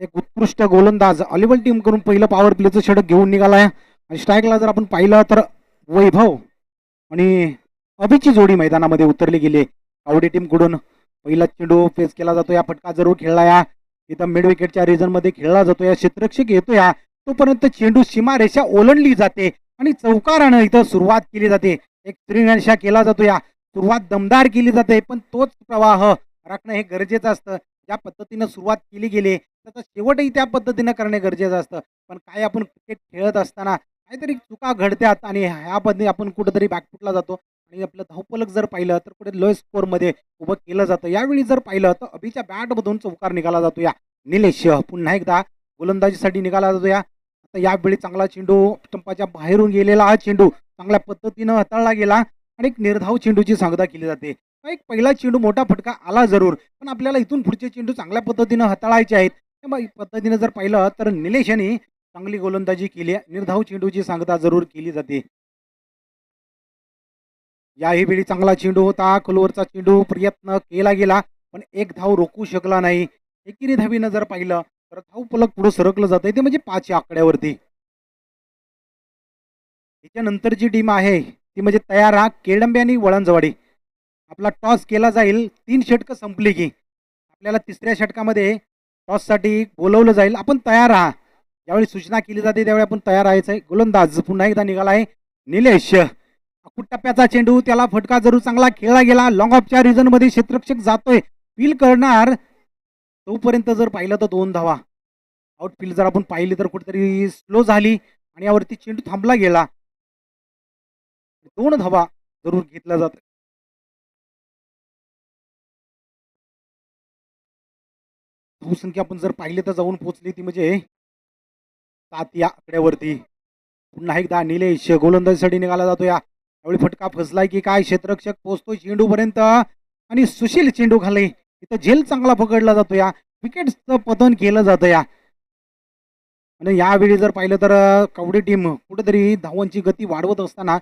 एक उत्कृष्ट गोलंदाज अलिवल टीम करून पहिलं पॉवर प्लेचं षटक घेऊन निघालाय आणि स्ट्राईकला जर आपण पाहिलं तर वैभव आणि अभिची जोडी मैदानामध्ये उतरली गेली. कावडी टीम कडून पहिला चेंडू फेस केला जातो, या फटका जरूर खेळला, या इथं मिड विकेटच्या रिजन मध्ये खेळला जातो, या क्षेत्ररक्षक येतो, या तोपर्यंत चेंडू सीमारेषा ओलांडली जाते आणि चौकारानं इथं सुरुवात केली जाते. एक त्रिनशा केला जातो, या सुरुवात दमदार केली जाते, पण तोच प्रवाह राखणं हे गरजेचं असतं. ज्या पद्धतीनं सुरुवात केली गेली त्याचा शेवटही त्या पद्धतीनं करणे गरजेचं असतं. पण काय आपण क्रिकेट खेळत असताना काहीतरी चुका घडतात आणि ह्या पद्धती आपण कुठेतरी बॅकफुटला जातो आणि आपलं धावफलक जर पाहिलं तर कुठे लो स्कोअरमध्ये उभं केलं जातं. यावेळी जर पाहिलं तर अभिच्या बॅटमधून चौकार निघाला जातो. या निलेश पुन्हा एकदा गोलंदाजीसाठी निघाला जातो. या आता यावेळी चांगला चेंडू स्टंपाच्या बाहेरून गेलेला हा चेंडू चांगल्या पद्धतीनं हाताळला गेला आणि एक निर्धाव चेंडूची सांगता केली जाते. एक पहिला चेंडू मोठा फटका आला जरूर, पण आपल्याला इथून पुढचे चेंडू चांगल्या पद्धतीनं हाताळायचे आहेत. पद्धतीने जर पाहिलं तर निलेश यांनी चांगली गोलंदाजी केली, निर्धाव चेंडूची सांगता जरूर केली जाते. याही वेळी चांगला चेंडू होता, खोलवरचा चेंडू प्रयत्न केला गेला पण एक धाव रोखू शकला नाही. एकेरी धावीनं जर पाहिलं तर धाव फलक पुढे सरकलं जात ते म्हणजे 5 आकड्यावरती. त्याच्यानंतरची टीम आहे ती म्हणजे तयार हा केडंबे आणि वळणजवाडी. आपला टॉस केला जाईल, 3 षटकं संपली की आपल्याला तिसऱ्या षटकामध्ये टॉससाठी बोलवलं जाईल. आपण तयार आहात, ज्यावेळी सूचना केली जाते त्यावेळी आपण तयार राहायचं आहे. गोलंदाज पुन्हा एकदा निघाला आहे निलेश. टप्प्याचा चेंडू, त्याला फटका जरूर चांगला खेळला गेला. लॉंग ऑफच्या रिजन मध्ये क्षेत्ररक्षक जातोय, फील करणार तोपर्यंत जर पाहिलं तर 2 धावा. आउटफील्ड जर आपण पाहिली तर कुठेतरी स्लो झाली आणि यावरती चेंडू थांबला गेला. 2 धावा जरूर घेतला जात. धावसंख्या आपण जर पाहिली तर जाऊन पोहोचली ती म्हणजे 7 या आकड्यावरती. पुन्हा एकदा निलेश गोलंदाजीसाठी निघाला जातो. यावेळी फटका फसलाय की काय, क्षेत्ररक्षक पोहोचतोय चेंडू पर्यंत आणि सुशील चेंडू खाली, इथं झेल चांगला पकडला जातो. या विकेटचं पतन केलं जातं. या आणि यावेळी जर पाहिलं तर कवडी टीम कुठेतरी धावांची गती वाढवत असताना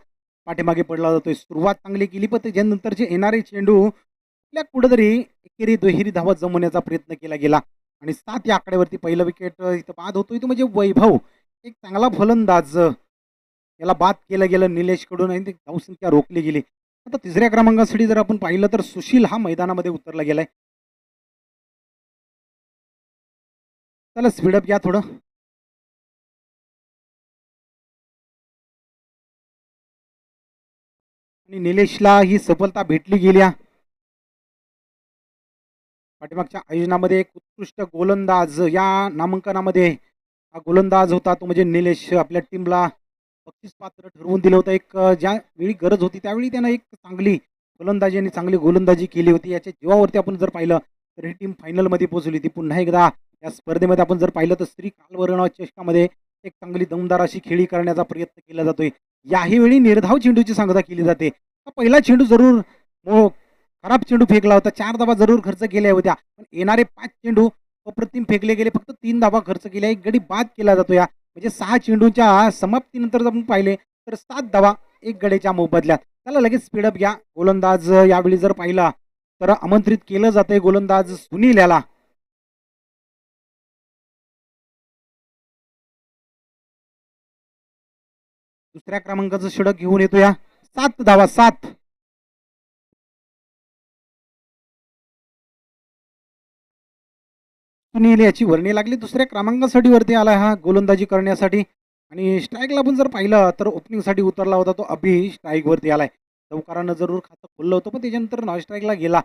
पाठीमागे पडला जातोय. सुरुवात चांगली केली पण त्याच्यानंतरचे येणारे चेंडू आपल्या कुठेतरी एकेरी दुहेरी धावा जमवण्याचा प्रयत्न केला गेला आणि 7 या आकड्यावरती पहिलं विकेट इथं बाद होतोय तो म्हणजे वैभव. एक चांगला फलंदाज, याला बाद केलं गेलं निलेश कडून आणि धावसंख्या रोखली गेली. आता तिसऱ्या क्रमांकासाठी जर आपण पाहिलं तर सुशील हा मैदानामध्ये उतरला गेलाय. चला स्पीडअप घ्या थोडं. आणि निलेशला ही सफलता भेटली गेल्या. पाठीमागच्या आयोजनामध्ये एक उत्कृष्ट गोलंदाज या नामांकनामध्ये हा गोलंदाज होता तो म्हणजे निलेश. आपल्या टीमला बक्षीस पात्र ठरवून दिलं होतं. एक ज्या वेळी गरज होती त्यावेळी त्यानं एक चांगली गोलंदाजी आणि चांगली गोलंदाजी केली होती. याच्या जीवावरती आपण जर पाहिलं तर ही टीम फायनलमध्ये पोहोचली होती. पुन्हा एकदा या स्पर्धेमध्ये आपण जर पाहिलं तर स्त्री कालवर्ण चषकामध्ये एक चांगली दमदार अशी खेळी करण्याचा प्रयत्न केला जातोय. याही वेळी निर्धाव चेंडूची सांगता केली जाते. पहिला चेंडू जरूर खराब चेंडू फेकला होता, 4 धावा जरूर खर्च केल्या होत्या, पण येणारे 5 चेंडू अप्रतिम फेकले गेले, फक्त 3 धावा खर्च केल्या, एक गडी बाद केला जातो. या म्हणजे 6 चेंडूच्या समाप्तीनंतर आपण पाहिले तर 7 धावा 1 गडीच्या मोबदल्यात. त्याला लगेच स्पीडअप घ्या. गोलंदाज यावेळी जर पाहिला तर आमंत्रित केलं जातंय गोलंदाज सुनील याला. दुसऱ्या क्रमांकाचं षटक घेऊन येतो. या 7 धावा, 7. सुनील याची वर्णी लागली, दुसऱ्या क्रमांकासाठी वरती आला हा गोलंदाजी करण्यासाठी. आणि स्ट्राईकला पण जर पाहिलं तर ओपनिंगसाठी उतरला होता तो अभि स्ट्राईक वरती आलाय. चौकारानं जरूर खातं खोललं होतं पण त्याच्यानंतर नॉन स्ट्राईकला गेला.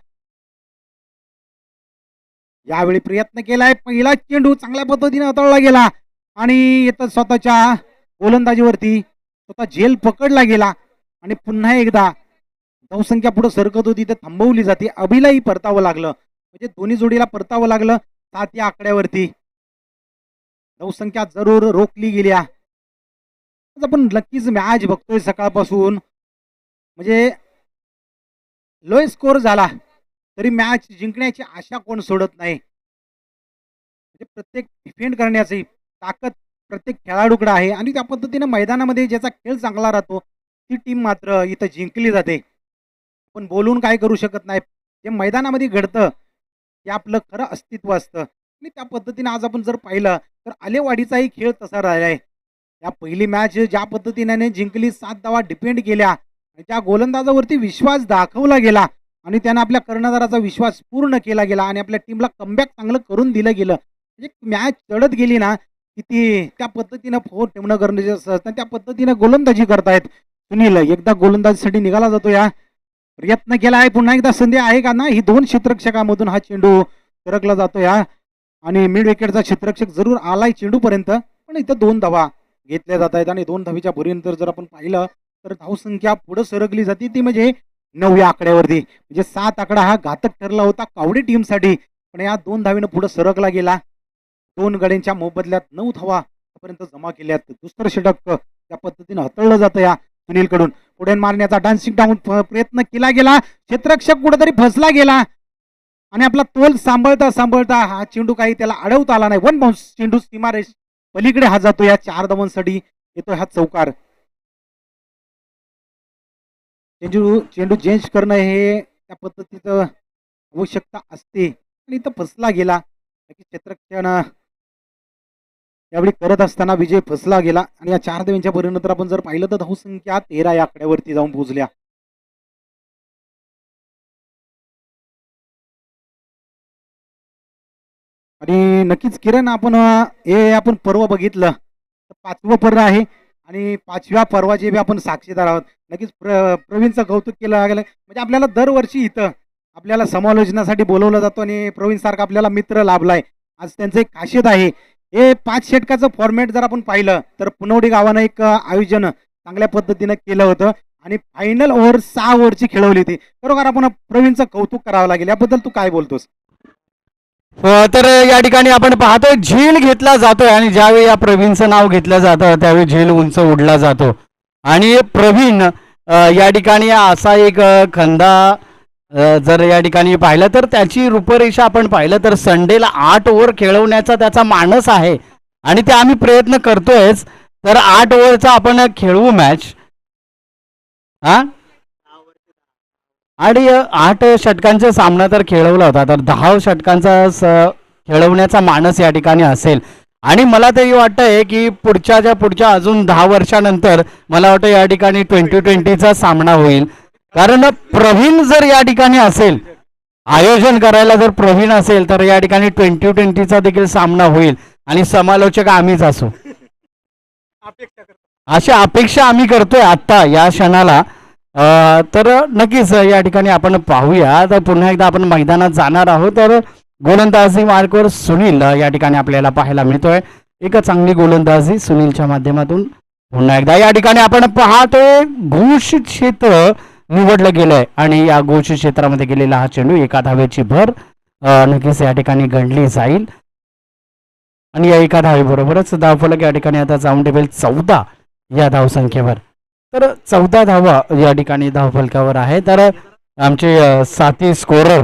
यावेळी प्रयत्न केलाय, पहिला चेंडू चांगल्या पद्धतीने हाताळला गेला आणि इथं स्वतःच्या गोलंदाजीवरती स्वतः झेल पकडला गेला आणि पुन्हा एकदा धावसंख्या पुढे सरकत होती तर थांबवली जाते. अभिलाही परतावं लागलं, म्हणजे दोन्ही जोडीला परतावं लागलं. 7 या आकड्यावरती धावसंख्या जरूर रोखली गेल्या. आज आपण नक्कीच मॅच बघतोय सकाळपासून, म्हणजे लो स्कोर झाला तरी मॅच जिंकण्याची आशा कोण सोडत नाही. म्हणजे प्रत्येक डिफेंड करण्याची ताकद प्रत्येक खेळाडूकडे आहे आणि त्या पद्धतीने मैदानामध्ये ज्याचा खेळ चांगला राहतो ती टीम मात्र इथं जिंकली जाते. पण बोलून काय करू शकत नाही, जे मैदानामध्ये घडतं हे आपलं खरं अस्तित्व असतं. आणि त्या पद्धतीने आज आपण जर पाहिलं तर आलेवाडीचाही खेळ तसा राहिलाय. या पहिली मॅच ज्या पद्धतीने जिंकली, 7 धावा डिपेंड केल्या आणि त्या गोलंदाजावरती विश्वास दाखवला गेला आणि त्यानं आपल्या कर्णधाराचा विश्वास पूर्ण केला गेला आणि आपल्या टीमला कमबॅक चांगलं करून दिलं गेलं. म्हणजे मॅच चढत गेली ना की ती त्या पद्धतीनं फोर ठेवणं गरजेचं असतं. त्या पद्धतीनं गोलंदाजी करतायत. सुनील एकदा गोलंदाजीसाठी निघाला जातो. या प्रयत्न केला आहे, पुन्हा एकदा संधी आहे का ना, ही 2 क्षेत्ररक्षकामधून हा चेंडू सरकला जातो या आणि मिड विकेटचा क्षेत्ररक्षक जरूर आलाय चेंडू पर्यंत, पण इथं 2 धावा घेतल्या जात आहेत आणि 2 धावीच्या भरीनंतर जर आपण पाहिलं तर धावसंख्या पुढे सरकली जाते ती म्हणजे 9 या आकड्यावरती. म्हणजे 7 आकडा हा घातक ठरला होता कावडी टीमसाठी, पण या 2 धावीनं पुढे सरकला गेला. 2 गड्यांच्या मोबदल्यात 9 धावा पर्यंत जमा केल्यात. दुसरं षटक त्या पद्धतीनं हाताळलं जातं या सुनील कडून. पुढे मारण्याचा डान्सिंग डाऊन प्रयत्न केला गेला, क्षेत्ररक्षक कुठेतरी फसला गेला आणि आपला तोल सांभाळता सांभाळता हा चेंडू काही त्याला अडवता आला नाही. 1 बाउन्स चेंडू सीमारेष पलीकडे हा जातो. या 4 धावांसाठी येतो हा चौकार. चेंडू चेंज करणं हे त्या पद्धतीचं आवश्यकता असते आणि इथं फसला गेला. क्षेत्ररक्षण त्यावेळी करत असताना विजय फसला गेला आणि या 4 धावांच्या परिणतर आपण जर पाहिलं तर धावसंख्या 13 या आकड्यावरती जाऊन पोहोचल्या. आणि नक्कीच किरण आपण पर्व बघितलं तर 5वं पर्व आहे आणि 5व्या पर्वाचे बी आपण साक्षीदार आहोत. नक्कीच प्रवीणचं कौतुक केलं गेलं. म्हणजे आपल्याला दरवर्षी इथं आपल्याला समालोचनासाठी बोलवलं जातो आणि प्रवीण सारखा आपल्याला मित्र लाभलाय. आज त्यांचं एक खासियत आहे. हे 5 षटकाचं फॉर्मॅट जर आपण पाहिलं तर पुनवडी गावानं एक आयोजन चांगल्या पद्धतीनं केलं होतं आणि फायनल ओव्हर 6 ओव्हरची खेळवली होती. खरोखर आपण प्रवीणचं कौतुक करावं लागेल. याबद्दल तू काय बोलतोस? तर या ठिकाणी आपण पाहतोय झेल घेतला जातोय आणि ज्यावेळी या प्रवीणचं नाव घेतलं जातं त्यावेळी झेल उंच उडला जातो आणि प्रवीण या ठिकाणी असा एक खंदा जर या ठिकाणी पाहिलं तर त्याची रूपरेषा आपण पाहिलं तर संडेला 8 ओव्हर खेळवण्याचा त्याचा मानस आहे आणि ते आम्ही प्रयत्न करतोयच. तर 8 ओव्हरचा आपण खेळवू मॅच. आणि 8 षटकांचा सामना तर खेळवला होता, तर 10 षटकांचा खेळवण्याचा मानस या ठिकाणी असेल आणि मला तरी वाटतंय की पुढच्या अजून 10 वर्षानंतर मला वाटतं या ठिकाणी 2020चा सामना होईल. कारण प्रवीण जर या ठिकाणी असेल, आयोजन करायला जर प्रवीण असेल तर या ठिकाणी 2020चा देखील सामना होईल आणि समालोचक आम्हीच असू अशी अपेक्षा आम्ही करतोय आता या क्षणाला. तर नक्कीच या ठिकाणी आपण पाहूया. तर पुन्हा एकदा आपण मैदानात जाणार आहोत. तर गोलंदाजी मार्कवर सुनील या ठिकाणी आपल्याला पाहायला मिळतोय. एक चांगली गोलंदाजी सुनीलच्या माध्यमातून पुन्हा एकदा या ठिकाणी आपण पाहतोय. घोष क्षेत्र निवडलं गेलंय आणि या घोष क्षेत्रामध्ये गेलेला हा चेंडू एका धावेची भर नक्कीच या ठिकाणी गणली जाईल आणि या एका धावेबरोबरच धावफलक या ठिकाणी आता जाऊन टेबल 14 या धावसंख्येवर. तर 14 धावा या ठिकाणी धावफलकावर आहे. तर आमचे साथी स्कोरर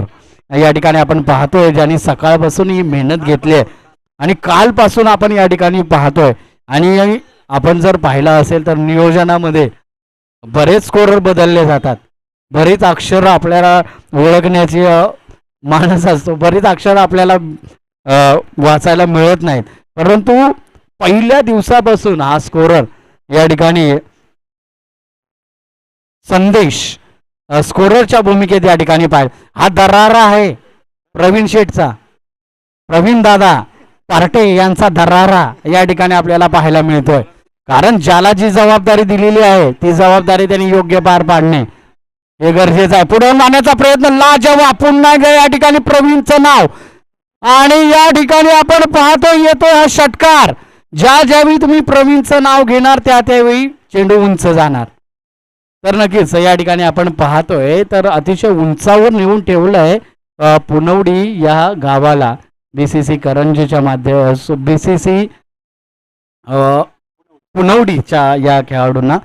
या ठिकाणी आपण पाहतोय ज्यांनी सकाळपासून ही मेहनत घेतली आहे आणि कालपासून आपण या ठिकाणी पाहतोय आणि आपण जर पाहिलं असेल तर नियोजनामध्ये बरेच स्कोरर बदलले जातात. बरीच अक्षर आपल्याला ओळखण्याची मानस असतो, बरीच अक्षर आपल्याला वाचायला मिळत नाहीत, परंतु पहिल्या दिवसापासून हा स्कोरर या ठिकाणी संदेश स्कोररच्या भूमिकेत या ठिकाणी पाहिजे. हा दरारा आहे प्रवीण शेठचा, प्रवीण दादा पार्टे यांचा दरारा या ठिकाणी आपल्याला पाहायला मिळतोय. कारण ज्याला जी जबाबदारी दिलेली आहे ती जबाबदारी त्यांनी योग्य पार पाडणे हे गरजेचं आहे. पुढे जाण्याचा प्रयत्न लाजवाब पुन्हा या ठिकाणी प्रवीणचं नाव आणि या ठिकाणी आपण पाहतो येतो हा षटकार. ज्यावेळी तुम्ही प्रवीणचं नाव घेणार त्यावेळी चेंडू उंच जाणार. तर नक्कीच या ठिकाणी आपण पाहतोय तर अतिशय उंचावर नेऊन ठेवलंय पुनवडी या गावाला बीसीसी करंजीच्या माध्यम बीसीसी पुनवडीच्या या खेळाडूंना.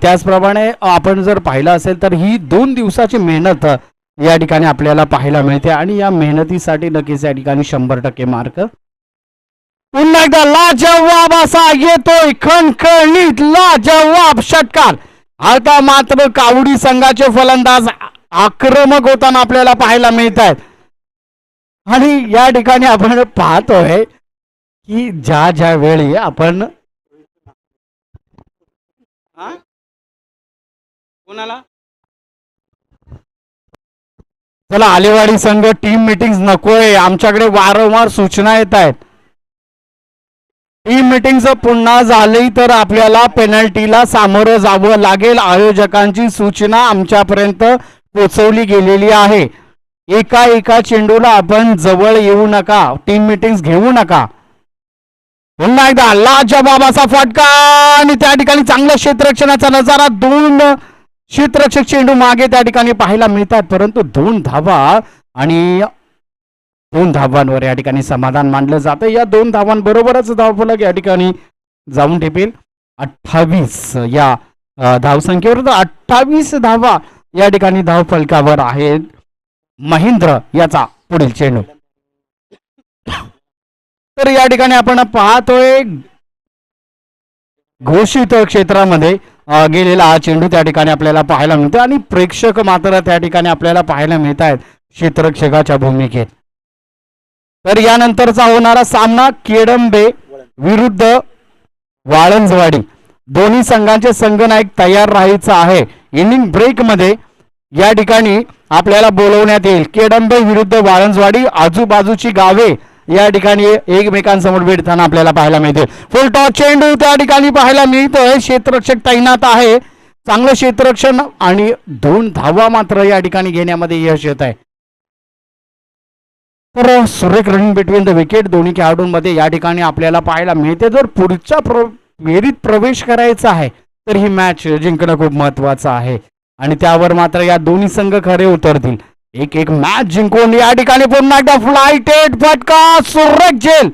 त्याचप्रमाणे आपण जर पाहिलं असेल तर ही 2 दिवसाची मेहनत या ठिकाणी आपल्याला पाहायला मिळते आणि या मेहनतीसाठी नक्कीच या ठिकाणी 100% मार्क. पुन्हा एकदा लाजवाब असा येतोय खणखणीत लाजवाब षटकार. आता मात्र कावडी संघाचे फलंदाज आक्रमक होताना आपल्याला पाहायला मिळत आहेत आणि या ठिकाणी आपण पाहतोय की ज्या ज्या वेळी आपण कोणाला चला आलेवाडी संघ टीम मीटिंग नकोय, आमच्याकडे वारंवार सूचना येत आहेत. टीम मीटिंग पुन्हा झाली तर आपल्याला पेनल्टीला सामोरं जावं लागेल. आयोजकांची सूचना आमच्यापर्यंत पोहोचवली गेलेली आहे. एका एका चेंडूला आपण जवळ येऊ नका, टीम मीटिंग घेऊ नका. पुन्हा एकदा लाजवाब असा फटका आणि त्या ठिकाणी चांगल्या क्षेत्ररक्षणाचा नजारा. 2 क्षेत्ररक्षक चेंडू मागे त्या ठिकाणी पाहायला मिळतात, परंतु 2 धावा आणि 2 धावांवर या ठिकाणी समाधान मानलं जातं. या 2 धावांबरोबरच धावफलक या ठिकाणी जाऊन ठेपेल 28 या धावसंख्येवर. 28 धावा या ठिकाणी धावफलकावर आहेत. महेंद्र याचा पुढील चेंडू. तर या ठिकाणी आपण पाहतोय घोषित क्षेत्रामध्ये गेलेला हा चेंडू त्या ठिकाणी आपल्याला पाहायला मिळतो आणि प्रेक्षक मात्र त्या ठिकाणी आपल्याला पाहायला मिळत आहेत क्षेत्ररक्षकाच्या भूमिकेत. तर यानंतरचा होणारा सामना केडंबे विरुद्ध वाळंजवाडी. दोन्ही संघांचे संघनायक तयार राहायचं आहे. इनिंग ब्रेक मध्ये या ठिकाणी आपल्याला बोलवण्यात येईल. केडंबे विरुद्ध वाळंजवाडी, आजूबाजूची गावे या ठिकाणी एकमेकांसमोर भेटताना आपल्याला पाहायला मिळते. फुल टॉस चेंडू त्या ठिकाणी पाहायला मिळतोय. क्षेत्ररक्षक तैनात आहे. चांगलं क्षेत्ररक्षण आणि 2 धावा मात्र या ठिकाणी घेण्यामध्ये यश येत आहे. तर सुरेख रनिंग बिटवीन द विकेट दोन्ही खेळाडूंमध्ये या ठिकाणी आपल्याला पाहायला मिळते. जर पुढच्या फेरीत प्रवेश करायचा आहे तर ही मॅच जिंकणं खूप महत्वाचं आहे आणि त्यावर मात्र या दोन्ही संघ खरे उतरतील. एक मॅच जिंकून या ठिकाणी पुन्हा एकदा फ्लायटेड फटका, सुरेख झेल,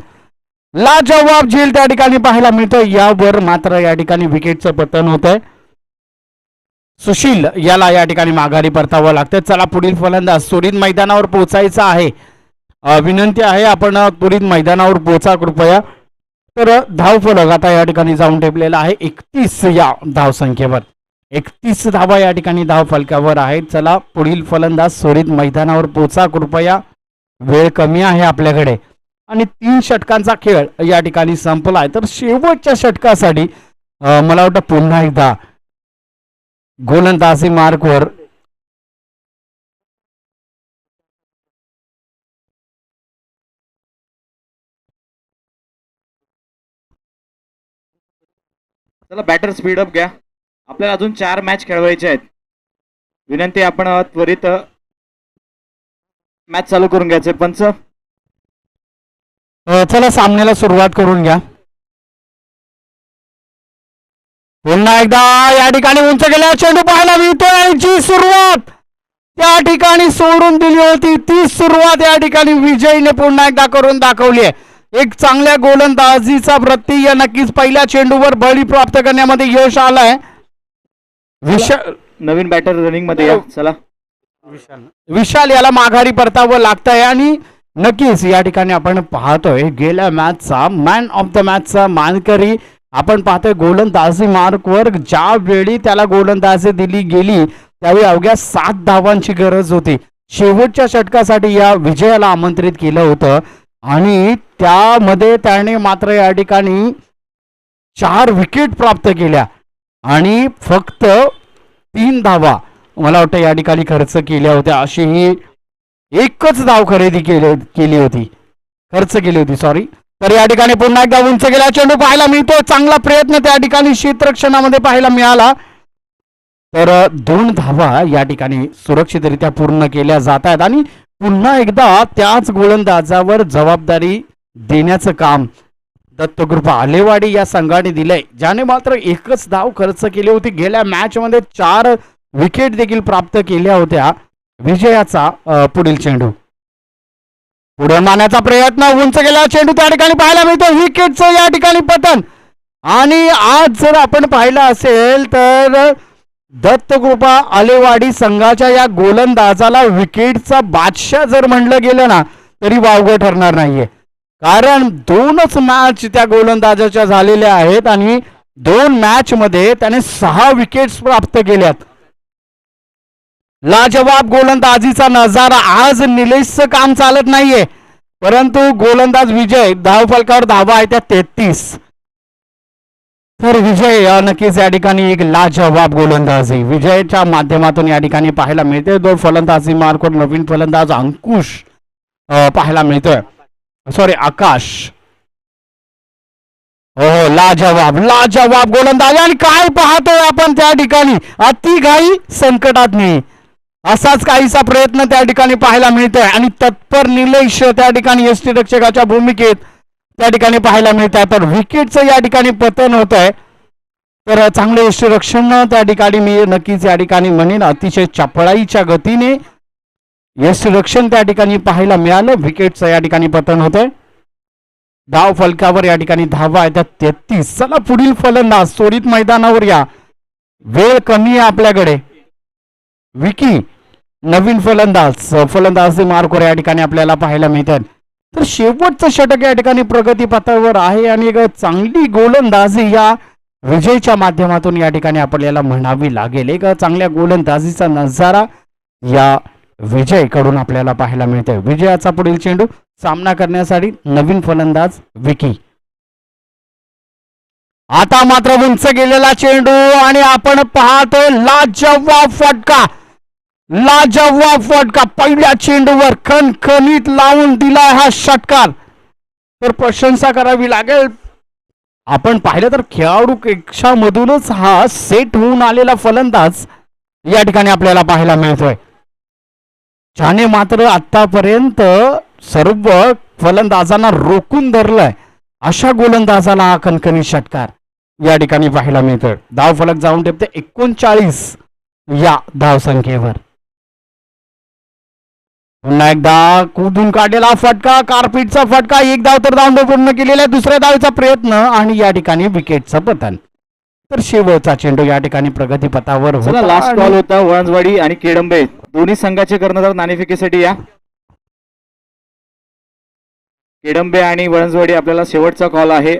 लाजवाब झेल त्या ठिकाणी पाहायला मिळतो. यावर मात्र या ठिकाणी विकेटचं पतन होत आहे. सुशील याला या ठिकाणी माघारी परतावं लागतं. चला पुढील फलंदाज त्वरित मैदानावर पोहोचायचं आहे. विनंती आहे आपण त्वरित मैदानावर पोहोचा कृपया. तर धावफलक आता या ठिकाणी जाऊन ठेपलेला आहे 31 या धावसंख्येवर. 31 धावा या ठिकाणी धाव फलकावर आहेत. चला पुढील फलंदाज त्वरित मैदानावर पोचा कृपया, वेळ कमी आहे आपल्याकडे आणि 3 षटकांचा खेळ या ठिकाणी संपलाय. तर शेवटच्या षटकासाठी मला वाटतं पुन्हा एकदा गोलंदाजी मार्कवर चला बॅटर स्पीडअप घ्या. आपल्याला अजून 4 मॅच खेळवायचे आहेत. विनंती आपण त्वरित मॅच चालू करून घ्यायचे. पंच चला सामन्याला सुरुवात करून घ्या. पुन्हा एकदा या ठिकाणी उंच गेल्या चेंडू पाहायला मिळतोय. जी सुरुवात त्या ठिकाणी सोडून दिली होती ती सुरुवात या ठिकाणी विजयने पुन्हा एकदा करून दाखवली आहे. एक चांगल्या गोलंदाजीचा प्रत्यय नक्कीच पहिल्या चेंडूवर बळी प्राप्त करण्यामध्ये यश आलंय. नवीन बॅटर रनिंग मध्ये या. चला विशाल याला माघारी परतावं लागतंय आणि नक्कीच या ठिकाणी आपण पाहतोय गेल्या मॅचचा मॅन ऑफ द मॅचचा मानकरी आपण पाहतोय. गोलंदाजी मार्कवर ज्या वेळी त्याला गोलंदाजी दिली गेली त्यावेळी अवघ्या 7 धावांची गरज होती. शेवटच्या षटकासाठी या विजयाला आमंत्रित केलं होतं आणि त्यामध्ये त्याने मात्र या ठिकाणी 4 विकेट प्राप्त केल्या आणि फक्त 3 धावा मला वाटतं या ठिकाणी खर्च केल्या होत्या. अशी ही एकच धाव खरेदी केली होती, खर्च केली होती सॉरी. तर या ठिकाणी पुन्हा एकदा उंच गेला चेंडू पाहायला मिळतो. चांगला प्रयत्न त्या ठिकाणी क्षेत्ररक्षणामध्ये पाहायला मिळाला. तर 2 धावा या ठिकाणी सुरक्षितरित्या पूर्ण केल्या जात आहेत आणि पुन्हा एकदा त्याच गोलंदाजावर जबाबदारी देण्याचं काम दत्तकृपा आलेवाडी या संघाने दिलंय, ज्याने मात्र एकच धाव खर्च केली होती. गेल्या मॅच मध्ये 4 विकेट देखील प्राप्त केल्या होत्या. विजयाचा पुढील चेंडू पुढे मारण्याचा प्रयत्न, उंच गेला चेंडू त्या ठिकाणी पाहायला मिळतो. विकेटचं या ठिकाणी पतन आणि आज जर आपण पाहिलं असेल तर दत्तकृपा आलेवाडी संघाच्या या गोलंदाजाला विकेटचा बादशाह जर म्हणलं गेलं ना तरी वावगं ठरणार नाहीये. कारण 2च मॅच त्या गोलंदाजाच्या झालेल्या आहेत आणि 2 मॅच मध्ये त्याने 6 विकेट्स प्राप्त केल्यात. लाजवाब गोलंदाजीचा नजारा. आज निलेशचं काम चालत नाहीये. परंतु गोलंदाज विजय धावफलकावर धावा आहे त्या 33. तर विजय नक्कीच या ठिकाणी एक लाजवाब गोलंदाजी विजयच्या माध्यमातून या ठिकाणी पाहायला मिळते. दोन फलंदाजी मार्कवर नवीन फलंदाज अंकुश पाहायला मिळतोय, सॉरी आकाश. हो लाजवाब लाजवाब गोलंदाज. आणि काय पाहतोय आपण त्या ठिकाणी, अति घाई संकटात नाही, असाच काहीसा प्रयत्न त्या ठिकाणी पाहायला मिळतोय. आणि तत्पर निलेश त्या ठिकाणी यष्टीरक्षकाच्या भूमिकेत त्या ठिकाणी पाहायला मिळत आहे. पण विकेटचं या ठिकाणी पतन होत आहे. तर चांगले यष्टीरक्षण त्या ठिकाणी मी नक्कीच या ठिकाणी म्हणेन अतिशय चपळाईच्या गतीने यष्टीरक्षण त्या ठिकाणी पाहायला मिळालं. विकेटचं या ठिकाणी पतन होत आहे. धाव फलकावर या ठिकाणी धावा आहे त्या 33. चला पुढील फलंदाज त्वरित मैदानावर या, वेळ कमी आहे आपल्याकडे. विकी नवीन फलंदाज मार्कवर या ठिकाणी आपल्याला पाहायला मिळतात. तर शेवटचं षटक या ठिकाणी प्रगती पथावर आहे आणि एक चांगली गोलंदाजी या विजयच्या माध्यमातून या ठिकाणी आपल्याला म्हणावी लागेल. एक चांगल्या गोलंदाजीचा नजारा या विजय कडून आपल्याला पाहायला मिळतोय. विजयाचा पुढील चेंडू सामना करण्यासाठी नवीन फलंदाज विकी. आता मात्र उंच गेलेला चेंडू आणि आपण पाहतोय लाजवाब फटका, लाजवाब फटका. पहिल्या चेंडूवर खणखणीत लावून दिला हा षटकार. तर प्रशंसा करावी लागेल. आपण पाहिलं तर खेळाडू कक्षामधूनच हा सेट होऊन आलेला फलंदाज या ठिकाणी आपल्याला पाहायला मिळतोय. ज्याने मात्र आतापर्यंत सर्व फलंदाजांना रोखून धरलंय अशा गोलंदाजाला हा खणखणी षटकार या ठिकाणी पाहायला मिळतोय. धाव फलक जाऊन ठेवते 39 या धावसंख्येवर. पुन्हा एकदा कुदून काढलेला फटका, कारपीटचा फटका. एक धाव तर धाव पूर्ण केलेला, दुसऱ्या धावेचा प्रयत्न आणि या ठिकाणी विकेटचं पतन. तर शेवटचा चेंडू या ठिकाणी प्रगतीपथावर होता. लास्ट बॉल होता वळंजवाडी आणि केडंबे दोन्ही संघाचे कर्णधार नाणेफेकीसाठी या. केडंबे आणि वळंजवाडी आपल्याला शेवटचा कॉल आहे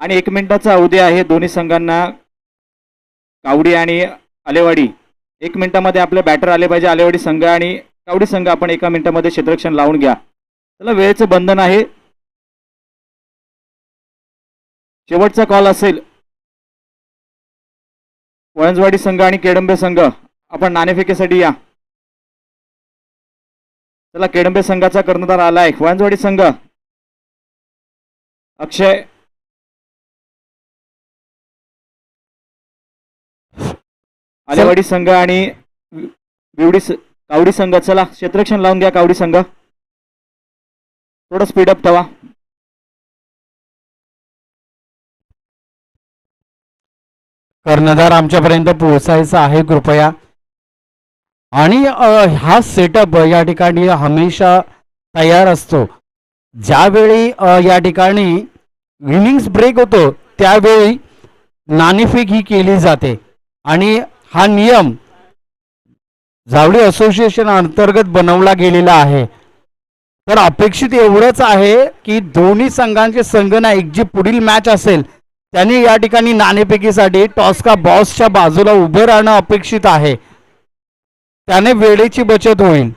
आणि 1 मिनिटाचा अवधी आहे दोन्ही संघांना. कावडी आणि आलेवाडी 1 मिनिटामध्ये आपले बॅटर आले पाहिजे. आलेवाडी संघ आणि कावडी संघ आपण 1 मिनिटामध्ये क्षेत्ररक्षण लावून घ्या. त्याला वेळेचं बंधन आहे. शेवटचा कॉल असेल. वळंजवाडी संघ आणि केडंबे संघ आपण नाणेफेकीसाठी या. चला केडंबे संघाचा कर्णधार आलाय. वळंजवाडी संघ अक्षय, आलेवाडी संघ आणि कावडी संघ. चला क्षेत्ररक्षण लावून घ्या कावडी संघ. थोडं स्पीडअप ठेवा. कर्णधार आमच्यापर्यंत पोहोचायचा आहे कृपया. आणि हा सेटअप या ठिकाणी हमेशा तयार असतो. ज्यावेळी या ठिकाणी इनिंग्स ब्रेक होतो त्यावेळी नाणेफेक ही केली जाते आणि हा नियम जावळी असोसिएशन अंतर्गत बनवला गेलेला आहे. तर अपेक्षित एवढंच आहे की दोन्ही संघांचे संघनायक जी पुढील मॅच असेल त्यांनी या ठिकाणी नाणेफेकीसाठी टॉसका बॉसच्या बाजूला उभं राहणं अपेक्षित आहे. त्याने वेळेची बचत होईल.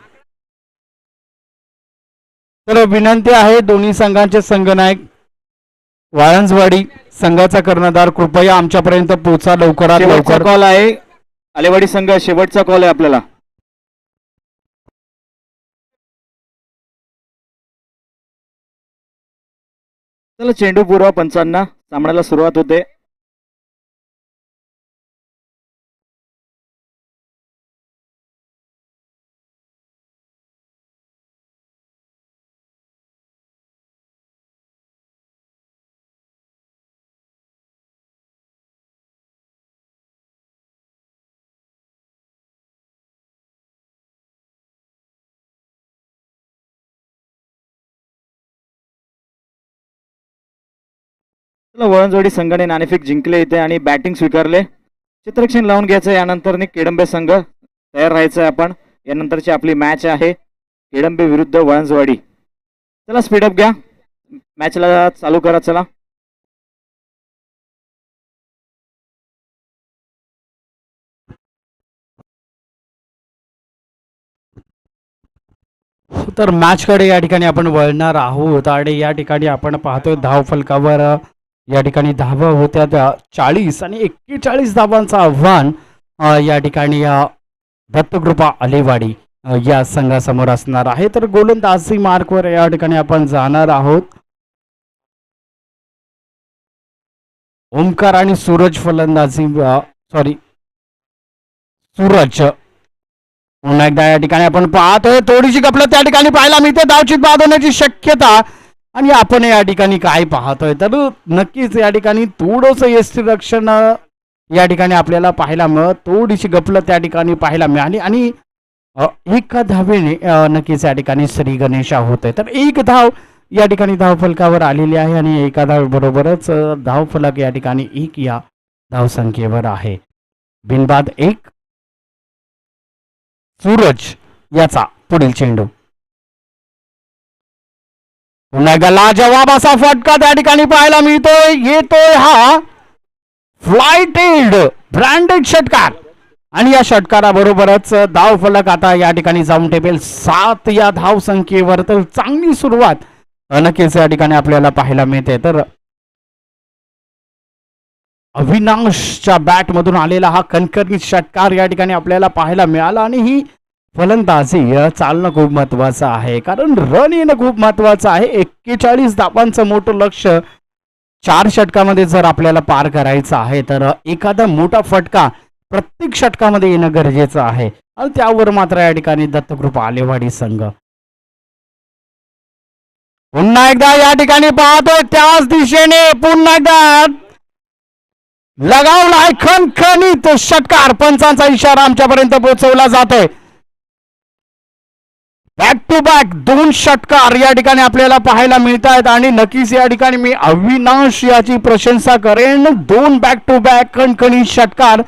तर विनंती आहे दोन्ही संघांचे संघनायक वाळंजवाडी संघाचा कर्णधार कृपया आमच्यापर्यंत पोहोचा लवकरात लवकर. कॉल आहे आलेवाडी संघ. शेवटचा कॉल आहे आपल्याला. चला चेंडू पूर्व पंचांना सामन्याला सुरुवात होते. वळंजवाडी संघाने नाणेफेक जिंकले इथे आणि बॅटिंग स्वीकारले. क्षेत्ररक्षण लावून घ्यायचं. यानंतर केडंबे संघ तयार राहायचं आहे. आपण यानंतरची आपली मॅच आहे केडंबे विरुद्ध वळंजवाडी. चला स्पीडअप घ्या, मॅचला चालू करा. चला तर मॅचकडे या ठिकाणी आपण वळणार आहोत आणि या ठिकाणी आपण पाहतोय धाव फलकावर या ठिकाणी धावा होत्या त्या 40 आणि 41 धावांचं आव्हान या ठिकाणी दत्तकृपा आलेवाडी या संघासमोर असणार आहे. तर गोलंदाजी मार्कवर या ठिकाणी आपण जाणार आहोत. ओमकार आणि सूरज फलंदाजी सूरज पुन्हा एकदा या ठिकाणी आपण पाहतोय थोडीशी गपलं त्या ठिकाणी पाहायला मिळते. धावचित बाद होण्याची शक्यता. आणि आपण या ठिकाणी काय पाहतोय तर नक्कीच या ठिकाणी थोडंसं यष्टीरक्षण या ठिकाणी आपल्याला पाहायला मिळत. थोडीशी गपलं त्या ठिकाणी पाहायला मिळाली आणि एका धावेने नक्कीच या ठिकाणी श्री गणेशा होत आहे. तर एक धाव या ठिकाणी धावफलकावर आलेली आहे आणि एका धावेबरोबरच धावफलक या ठिकाणी 1 या धावसंख्येवर आहे. बिनबाद 1. सूरज याचा पुढील चेंडू. पुन्हा एकदा लाजवाब असा फटका त्या ठिकाणी पाहायला मिळतोय. येतोय हा फ्लायटेड ब्रँडेड षटकार आणि या षटकाराबरोबरच धाव फलक आता या ठिकाणी जाऊन टेपेल 7 या धाव संख्येवर. तर चांगली सुरुवात नक्कीच या ठिकाणी आपल्याला पाहायला मिळते. तर अविनाशच्या बॅट मधून आलेला हा कणकणीत षटकार या ठिकाणी आपल्याला पाहायला मिळाला आणि ही फलंदाजी चालणं खूप महत्वाचं आहे कारण रन येणं खूप महत्वाचं आहे. 41 धावांचं मोठं लक्ष 4 षटकामध्ये जर आपल्याला पार करायचं आहे तर एखादा मोठा फटका प्रत्येक षटकामध्ये येणं गरजेचं आहे आणि त्यावर मात्र या ठिकाणी दत्तकृपा आलेवाडी संघ पुन्हा एकदा या ठिकाणी पाहतोय त्याच दिशेने पुन्हा एकदा लगावलाय खणखणीत षटकार. पंचांचा इशारा आमच्यापर्यंत पोहोचवला जातोय. बॅक टू बॅक 2 षटकार या ठिकाणी आपल्याला पाहायला मिळत आहेत आणि नक्कीच या ठिकाणी मी अविनाश याची प्रशंसा करेन. 2 बॅक टू बॅक खणखणीत षटकार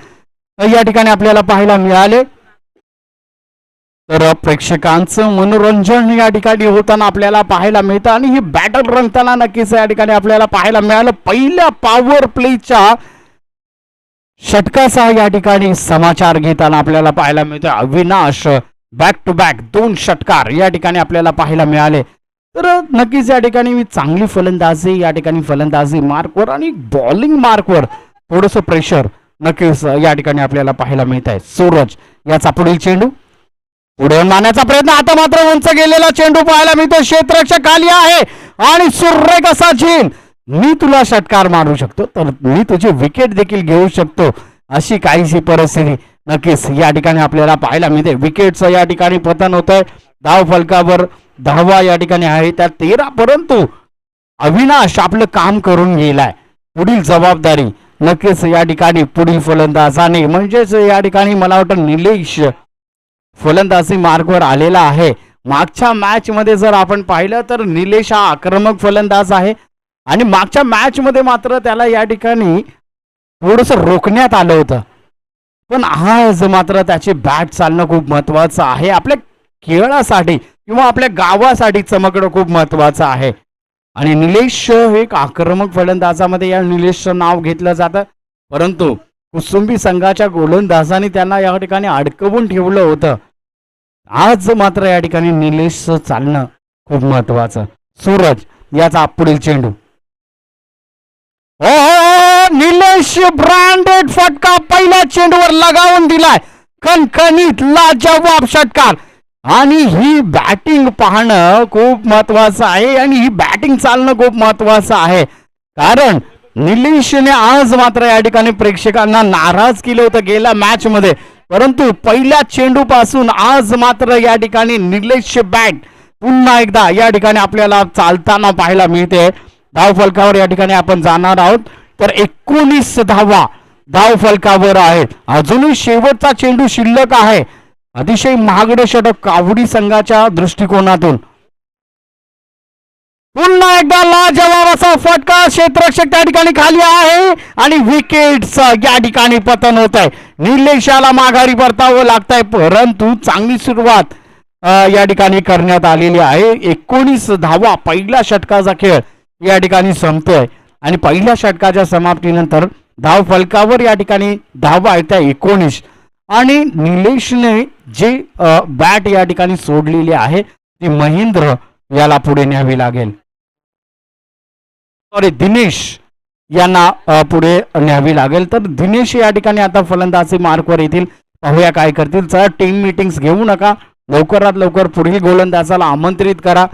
या ठिकाणी आपल्याला पाहायला मिळाले. तर प्रेक्षकांचं मनोरंजन या ठिकाणी होताना आपल्याला पाहायला मिळतं आणि ही बॅटल रंगताना नक्कीच या ठिकाणी आपल्याला पाहायला मिळालं. पहिल्या पॉवर प्लेच्या षटकाचा या ठिकाणी समाचार घेताना आपल्याला पाहायला मिळतोय. अविनाश बॅक टू बॅक 2 षटकार या ठिकाणी आपल्याला पाहायला मिळाले. तर नक्कीच या ठिकाणी चांगली फलंदाजी या ठिकाणी फलंदाजी मार्कवर आणि बॉलिंग मार्कवर थोडंसं प्रेशर नक्कीच या ठिकाणी आपल्याला पाहायला मिळत आहे. सूरज याचा पुढील चेंडू पुढे मारण्याचा प्रयत्न आता मात्र उंच गेलेला चेंडू पाहायला मिळतो. क्षेत्ररक्षक खाली आहे आणि सुरेख असा झेल. मी तुला षटकार मारू शकतो तर मी तुझी विकेट देखील घेऊ शकतो अशी काहीशी परिस्थिती नक्कीच या ठिकाणी आपल्याला पाहायला मिळते. विकेटचं या ठिकाणी पतन होत आहे. धाव फलकावर धावा या ठिकाणी आहे त्या 13 परंतु अविनाश आपलं काम करून गेलाय. पुढील जबाबदारी नक्कीच या ठिकाणी पुढील फलंदाजाने म्हणजेच या ठिकाणी मला वाटतं निलेश फलंदाजी मार्गवर आलेला आहे. मागच्या मॅच मध्ये जर आपण पाहिलं तर निलेश हा आक्रमक फलंदाज आहे आणि मागच्या मॅच मध्ये मात्र त्याला या ठिकाणी थोडस रोखण्यात आलं होतं. पण आज मात्र त्याची बॅट चालणं खूप महत्वाचं आहे. आपल्या खेळासाठी किंवा आपल्या गावासाठी चमकणं खूप महत्वाचं आहे आणि निलेश हे एक आक्रमक फलंदाजामध्ये या निलेशचं नाव घेतलं जातं. परंतु कुसुंबी संघाच्या गोलंदाजांनी त्यांना या ठिकाणी अडकवून ठेवलं होतं. आज मात्र या ठिकाणी निलेशचं चालणं खूप महत्वाचं. सूरज याचा पुढील चेंडू. निलेश ब्रँडेड फटका पहिल्या चेंडूवर लगावून दिलाय. खणखणीत लाजवाब षटकार आणि ही बॅटिंग पाहणं खूप महत्वाचं आहे आणि ही बॅटिंग चालणं खूप महत्वाचं आहे कारण निलेशने आज मात्र या ठिकाणी प्रेक्षकांना नाराज केलं होतं गेल्या मॅच मध्ये. परंतु पहिल्या चेंडू पासून आज मात्र या ठिकाणी निलेश बॅट पुन्हा एकदा या ठिकाणी आपल्याला चालताना पाहायला मिळते. धाव फलकावर या ठिकाणी आपण जाणार आहोत. तर 19 धावा धाव फलकावर आहेत. अजूनही शेवटचा चेंडू शिल्लक आहे. अतिशय महागडे षटक कावडी संघाच्या दृष्टिकोनातून. पुन्हा एकदा लाजवाब असा फटका. क्षेत्ररक्षक त्या ठिकाणी खाली आहे आणि विकेट्स या ठिकाणी पतन होत आहे. निलेशाला माघारी परतावं लागत आहे परंतु चांगली सुरुवात या ठिकाणी करण्यात आलेली आहे. 19 धावा पहिल्या षटकाचा खेळ या ठिकाणी संपतोय आणि पहिल्या षटकाच्या समाप्तीनंतर धाव फलकावर या ठिकाणी धावा आहेत त्या 19 आणि निलेशने जे बॅट या ठिकाणी सोडलेली आहे ती महेंद्र याला पुढे न्यावी लागेल. सॉरी, दिनेश यांना पुढे न्यावी लागेल. तर दिनेश या ठिकाणी आता फलंदाजी मार्कवर येतील. पाहूया काय करतील. चला, टीम मीटिंग्स घेऊ नका, लवकरात लवकर पुढील गोलंदाजाला आमंत्रित करा.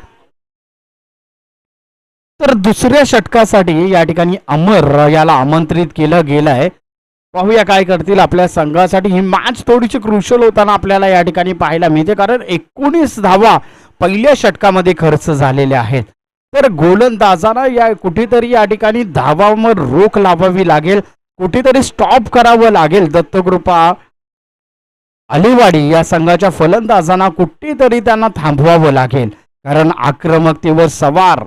तर दुसऱ्या षटकासाठी या ठिकाणी अमर याला आमंत्रित केलं गेलं आहे. पाहूया काय करतील आपल्या संघासाठी. ही मॅच थोडीशी क्रुशल होताना आपल्याला या ठिकाणी पाहायला मिळते, कारण 19 धावा पहिल्या षटकामध्ये खर्च झालेल्या आहेत. तर गोलंदाजांना या कुठेतरी या ठिकाणी धावांवर रोख लावावी लागेल, कुठेतरी स्टॉप करावं लागेल. दत्तकृपा अलेवाडी या संघाच्या फलंदाजांना कुठेतरी त्यांना थांबवावं लागेल, कारण आक्रमकतेवर सवार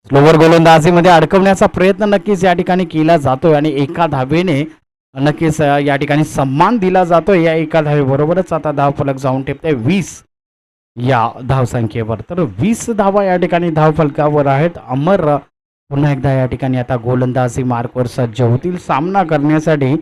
स्लोवर गोलंदाजीमध्ये अडकवण्याचा प्रयत्न नक्कीच या ठिकाणी केला जातोय आणि एका धावेने नक्कीच या ठिकाणी सन्मान दिला जातोय. या एका धावेबरोबरच आता धावफलक जाऊन टेपते 20 या धावसंख्येवर. तर 20 धावा या ठिकाणी धावफलकावर आहेत. अमर पुन्हा एकदा या ठिकाणी आता गोलंदाजी मार्कवर सज्ज होतील सामना करण्यासाठी.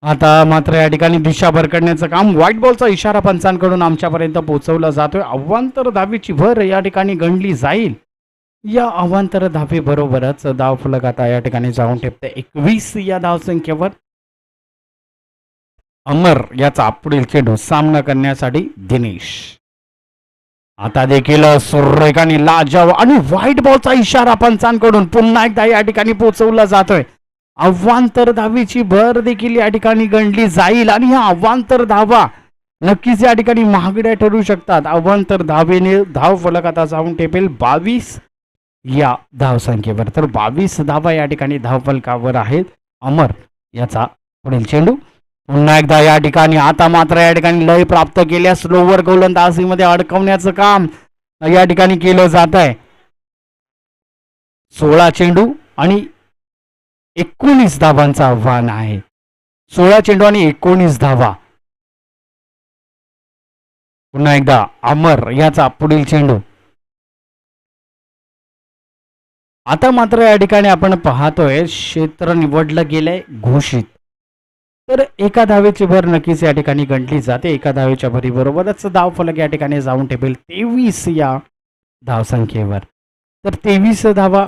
आता मात्र या ठिकाणी दिशा भरकटण्याचं काम, व्हाईट बॉलचा इशारा पंचांकडून आमच्यापर्यंत पोहोचवला जातोय. अवांतर धावेची भर या ठिकाणी गणली जाईल. या अवांतर धावेबरोबरच धावफलक आता या ठिकाणी जाऊन ठेपते 21 या धावसंख्येवर. अमर याचा पुढील चेंडू सामना करण्यासाठी दिनेश. आता देखील सुरेखाने लाजवाब आणि व्हाईट बॉलचा इशारा पंचांकडून पुन्हा एकदा या ठिकाणी पोहोचवला जातोय. अवांतर धावेची भर देखील या ठिकाणी गणली जाईल आणि ह्या अवांतर धावा नक्कीच या ठिकाणी महागड्या ठरू शकतात. अवांतर धावेने धावफलक आता जाऊन टेपेल 22 या धावसंख्येवर. तर 22 धावा या ठिकाणी धावफलकावर आहेत. अमर याचा पुढील चेंडू पुन्हा एकदा या ठिकाणी आता मात्र या ठिकाणी लय प्राप्त केल्या स्लोवर गोलंदाजीमध्ये अडकवण्याचं काम या ठिकाणी केलं जात आहे. 16 चेंडू आणि 19 धावांचं आव्हान आहे. 16 चेंडू आणि 19 धावा. पुन्हा एकदा अमर याचा पुढील चेंडू. आता मात्र या ठिकाणी आपण पाहतोय क्षेत्र निवडलं गेलंय घोषित. तर एका धावेची भर नक्कीच या ठिकाणी गणली जाते. एका धावेच्या भरीबरोबरच धावफलक या ठिकाणी जाऊन टेपेल 23 या धावसंख्येवर. तर 23 धावा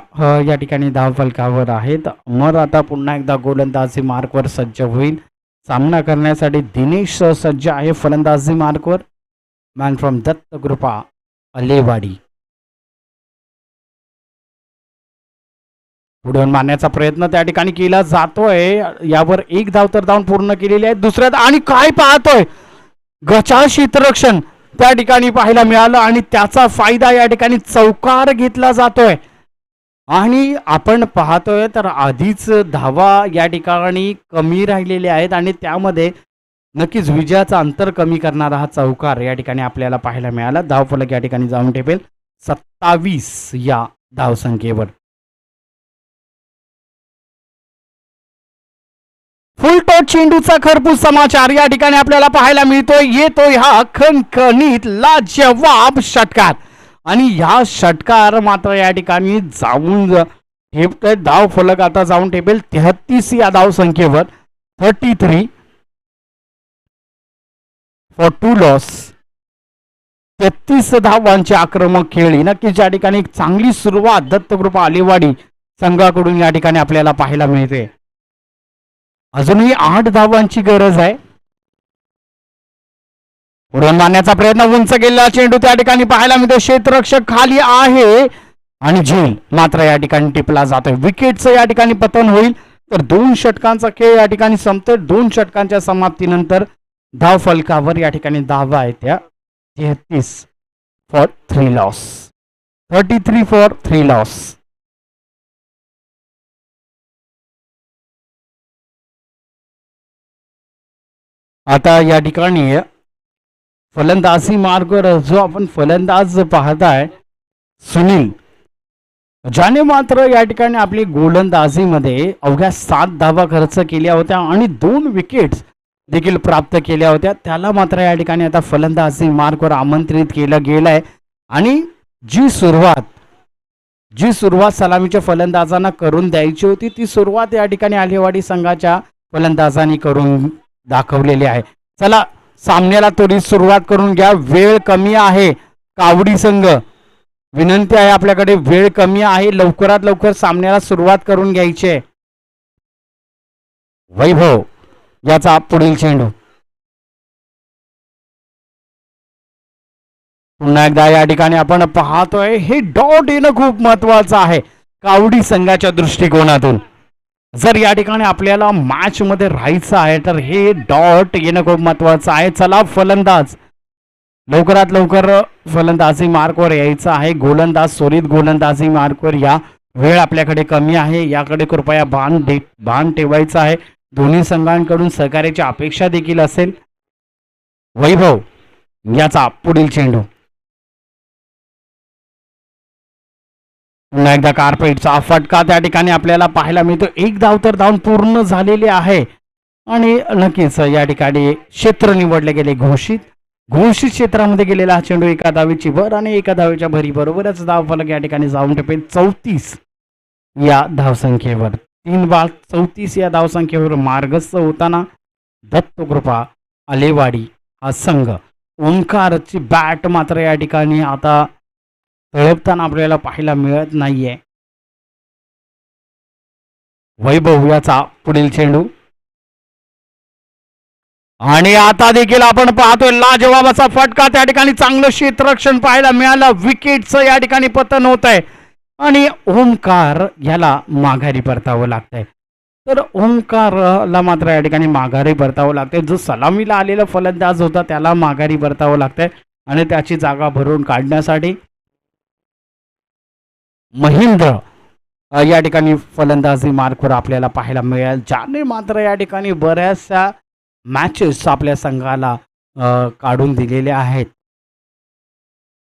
या ठिकाणी धावफलकावर आहेत. अमर आता पुन्हा एकदा गोलंदाजी मार्कवर सज्ज होईल सामना करण्यासाठी. दिनेश सज्ज आहे फलंदाजी मार्कवर. Man from Dattakrupa अलेवाडी. पुढून मारण्याचा प्रयत्न त्या ठिकाणी केला जातोय. यावर एक धाव तर धावून पूर्ण केलेली आहे. दुसऱ्यात आणि काय पाहतोय, गचाळ क्षेत्ररक्षण त्या ठिकाणी पाहायला मिळालं आणि त्याचा फायदा या ठिकाणी चौकार घेतला जातोय. आणि आपण पाहतोय तर आधीच धावा या ठिकाणी कमी राहिलेल्या आहेत आणि त्यामध्ये नक्कीच विजयाचा अंतर कमी करणारा हा चौकार या ठिकाणी आपल्याला पाहायला मिळाला. धावफलक या ठिकाणी जाऊन टेपेल 27 या धावसंख्येवर. फुल टॉस चेंडूचा खरपूस समाचार या ठिकाणी आपल्याला पाहायला मिळतोय. येतोय हा खणखणीत लाजवाब षटकार आणि ह्या षटकार मात्र या ठिकाणी जाऊन ठेपतोय. धाव फलक आता जाऊन ठेपेल 33 या धाव संख्येवर. 33 फॉर 2 लॉस. 33 धावांची आक्रमक खेळी नक्कीच या ठिकाणी एक चांगली सुरुवात दत्तकृपा अलेवाडी संघाकडून या ठिकाणी आपल्याला पाहायला मिळते. अजूनही 8 धावांची गरज आहे. उडवून मारण्याचा प्रयत्न, उंच गेलेला चेंडू त्या ठिकाणी पाहायला मिळतो. क्षेत्ररक्षक खाली आहे आणि झेल मात्र या ठिकाणी टिपला जातोय. विकेटचं या ठिकाणी पतन होईल. तर 2 षटकांचा खेळ या ठिकाणी संपतोय. 2 षटकांच्या समाप्तीनंतर धाव फलकावर या ठिकाणी धावा आहेत त्या 33 फॉर 3 लॉस. 33 for 3 loss. आता या ठिकाणी फलंदाजी मार्गावर जो आपण फलंदाज पाहताय सुनील, ज्याने मात्र या ठिकाणी आपली गोलंदाजीमध्ये अवघ्या 7 धावा खर्च केल्या होत्या आणि 2 विकेट्स देखील प्राप्त केल्या होत्या, त्याला मात्र या ठिकाणी आता फलंदाजी मार्गावर आमंत्रित केलं गेलंय. आणि जी सुरुवात जी सुरुवात सलामीच्या फलंदाजांना करून द्यायची होती ती सुरुवात या ठिकाणी आलेवाडी संघाच्या फलंदाजांनी करून दाखवलेली आहे. चला सामन्याला त्वरित सुरुवात करून घ्या. वेळ कमी आहे. कावडी संघ विनंती आहे, आपल्याकडे वेळ कमी आहे, लवकरात लवकर सामन्याला सुरुवात करून घ्यायची आहे. वैभव याचा पुढील चेंडू पुन्हा एकदा या ठिकाणी आपण पाहतोय. हे डॉट येणं खूप महत्वाचं आहे कावडी संघाच्या दृष्टिकोनातून. जर या ठिकाणी आपल्याला मॅच मध्ये राहायचं आहे तर हे डॉट येणं खूप महत्वाचं आहे. चला फलंदाज लवकरात लवकर फलंदाजी मार्कवर यायचं आहे. गोलंदाज त्वरित गोलंदाजी मार्कवर या. वेळ आपल्याकडे कमी आहे, याकडे कृपया भान ठेवायचं आहे. दोन्ही संघांकडून सहकार्याची अपेक्षा देखील असेल. वैभव याचा पुढील चेंडू पुन्हा एकदा कार्पेटचा फटका त्या ठिकाणी आपल्याला पाहायला मिळतो. एक धाव तर धावून पूर्ण झालेली आहे आणि नक्कीच या ठिकाणी क्षेत्र निवडले गेले. घोषित क्षेत्रामध्ये गेलेला हा चेंडू एका धावेची भर आणि एका धावेच्या भरी बरोबरच धाव फलक या ठिकाणी जाऊन टपेल 34 या धावसंख्येवर. 3 बाद 34 या धावसंख्येवर मार्गस्थ होताना दत्तकृपा आलेवाडी हा संघ. ओंकारची बॅट मात्र या ठिकाणी आता तळपताना आपल्याला पाहायला मिळत नाहीये. वैभव याचा पुढील चेंडू आणि आता देखील आपण पाहतोय लाजवाबाचा फटका. त्या ठिकाणी चांगलं क्षेत्ररक्षण पाहायला मिळालं. विकेटचं या ठिकाणी पतन होत आहे आणि ओंकार याला माघारी परतावं लागतंय. तर ओंकारला मात्र या ठिकाणी माघारी परतावं लागतंय. जो सलामीला आलेला फलंदाज होता त्याला माघारी परतावं लागतंय आणि त्याची जागा भरून काढण्यासाठी महेंद्र या ठिकाणी फलंदाजी मार्कवर आपल्याला पाहायला मिळेल. ज्याने मात्र या ठिकाणी बऱ्याचशा मॅचेस आपल्या संघाला काढून दिलेले आहेत.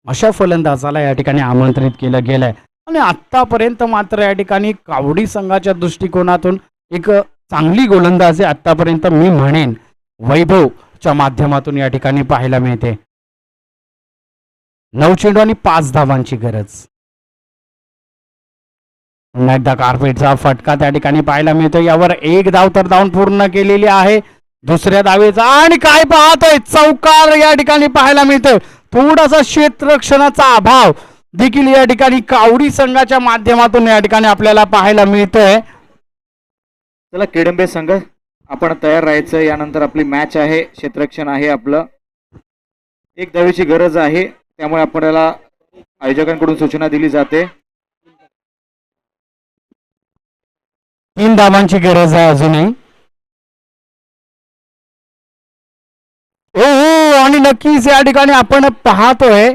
अशा फलंदाजाला या ठिकाणी आमंत्रित केलं गेलंय आणि आतापर्यंत मात्र या ठिकाणी कावडी संघाच्या दृष्टिकोनातून एक चांगली गोलंदाजी आतापर्यंत मी म्हणेन वैभवच्या माध्यमातून या ठिकाणी पाहायला मिळते. 9 चेंडू आणि 5 धावांची गरज. पुन्हा एकदा कार्पेटचा फटका त्या ठिकाणी पाहायला मिळतो. यावर एक धाव तर धावून पूर्ण केलेली आहे. दुसऱ्या धावेचा आणि काय पाहतोय चौकार या ठिकाणी पाहायला मिळतोय. थोडासा क्षेत्ररक्षणाचा अभाव देखील या ठिकाणी कावडी संघाच्या माध्यमातून या ठिकाणी आपल्याला पाहायला मिळतोय. चला केडंबे संघ आपण तयार राहायचं. यानंतर आपली मॅच आहे, क्षेत्ररक्षण आहे आपलं. 1 धावेची गरज आहे, त्यामुळे आपल्याला आयोजकांकडून सूचना दिली जाते. 3 धावांची गरज आहे अजूनही. आणि नक्कीच या ठिकाणी आपण पाहतोय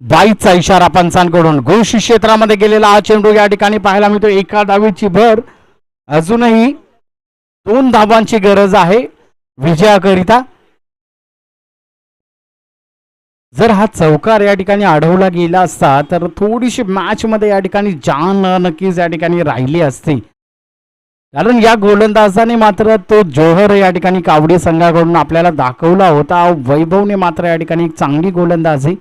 22चा इशारा पंचांकडून. घोषित क्षेत्रामध्ये गेलेला हा चेंडू या ठिकाणी पाहायला मिळतो. एका धावेची भर. अजूनही 2 धावांची गरज आहे विजयाकरिता. जर हा चौकार या ठिकाणी अडवला गेला असता तर थोडीशी मॅच मध्ये या ठिकाणी जान नक्कीच या ठिकाणी राहिली असती. कारण या गोलंदाजाने मात्र तो जोहर या ठिकाणी कावडी संघाकडून आपल्याला दाखवला होता. वैभवने मात्र या ठिकाणी एक चांगली गोलंदाजी.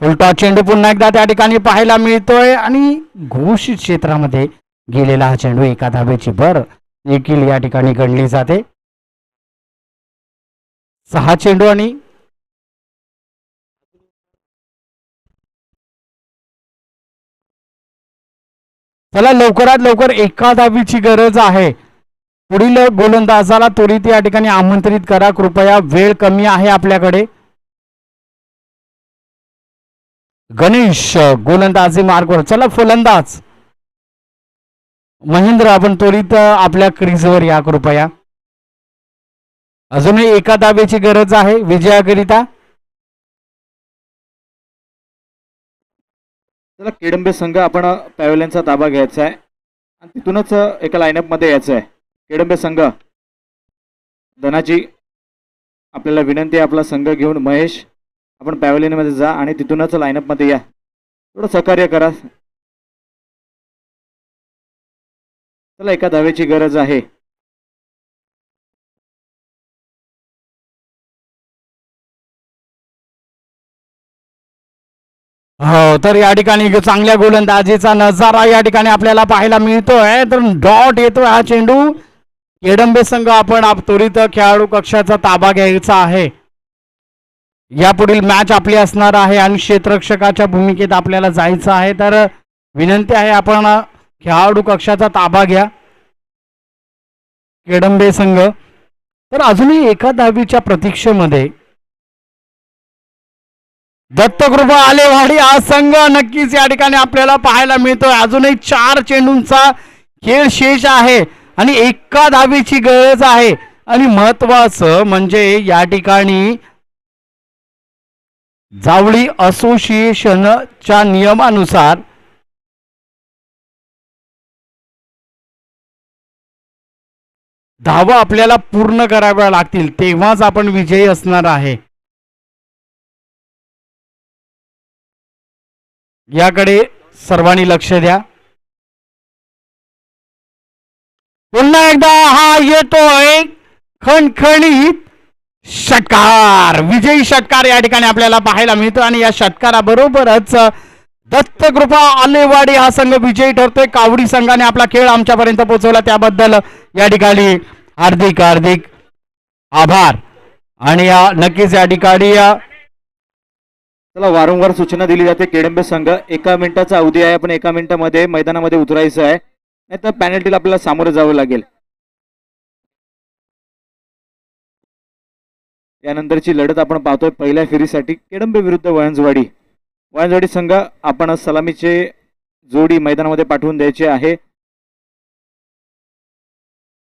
उलटा चेंडू पुन्हा एकदा त्या ठिकाणी पाहायला मिळतोय आणि घोषित क्षेत्रामध्ये गेलेला हा चेंडू एका धावेची भर देखील या ठिकाणी गणली जाते. 6 चेंडू आणि चला लवकरात लवकर एका धावेची गरज आहे. पुढील गोलंदाजाला त्वरित या ठिकाणी आमंत्रित करा कृपया. वेळ कमी आहे आपल्याकडे. गणेश गोलंदाजी मार्गवर. चला फलंदाज महेंद्र आपण त्वरित आपल्या क्रीजवर या कृपया. अजूनही एका धावेची गरज आहे विजयाकरिता. चला केडंबे संघ आपण पॅव्हलियनचा ताबा घ्यायचा आहे आणि तिथूनच एका लाईनअप मध्ये यायचं आहे. केडंबे संघ धनाजी आपल्याला विनंती आहे, आपला संघ घेऊन महेश आपण पॅव्हलियन मध्ये जा आणि तिथूनच लाईनअप मध्ये या. थोडं सहकार्य करा. चला एका धावेची गरज आहे. हो, तर या ठिकाणी चांगल्या गोलंदाजीचा नजारा या ठिकाणी आपल्याला पाहायला मिळतोय. तर डॉट येतोय हा चेंडू. केडंबे संघ आपण त्वरित खेळाडू कक्षाचा ताबा घ्यायचा आहे. यापुढील मॅच आपली असणार आहे आणि क्षेत्ररक्षकाच्या भूमिकेत आपल्याला जायचं आहे. तर विनंती आहे आपण खेळाडू कक्षाचा ताबा घ्या केडंबे संघ. तर अजूनही एका धावीच्या प्रतीक्षेमध्ये दत्तकृपा आलेवाडी हा संघ नक्कीच या ठिकाणी आपल्याला पाहायला मिळतोय. अजूनही 4 चेंडूंचा खेळ शेष आहे आणि एका धावीची गरज आहे. आणि महत्वाचं म्हणजे या ठिकाणी जावळी असोसिएशनच्या नियमानुसार धावा आपल्याला पूर्ण कराव्या लागतील, तेव्हाच आपण विजयी असणार आहे. याकडे सर्वांनी लक्ष द्या. पुन्हा एकदा हा येतोय खणखणीत षटकार. विजयी षटकार या ठिकाणी आपल्याला पाहायला मिळतो आणि या षटकाराबरोबरच दत्तकृपा आलेवाडी हा संघ विजयी ठरतोय. कावडी संघाने आपला खेळ आमच्यापर्यंत पोहोचवला त्याबद्दल या ठिकाणी हार्दिक हार्दिक आभार. आणि नक्कीच या ठिकाणी चला, वारंवार सूचना दिली जाते. केडंबे संघ 1 मिनिटाचा अवधी आहे, पण 1 मिनिटामध्ये मैदानामध्ये उतरायचं आहे, नाहीतर पॅनल्टीला आपल्याला सामोरं जावं लागेल. यानंतरची लढत आपण पाहतोय पहिल्या फेरीसाठी केडंबे विरुद्ध वळंजवाडी. वळंजवाडी संघ आपण सलामीचे जोडी मैदानामध्ये पाठवून द्यायचे आहे.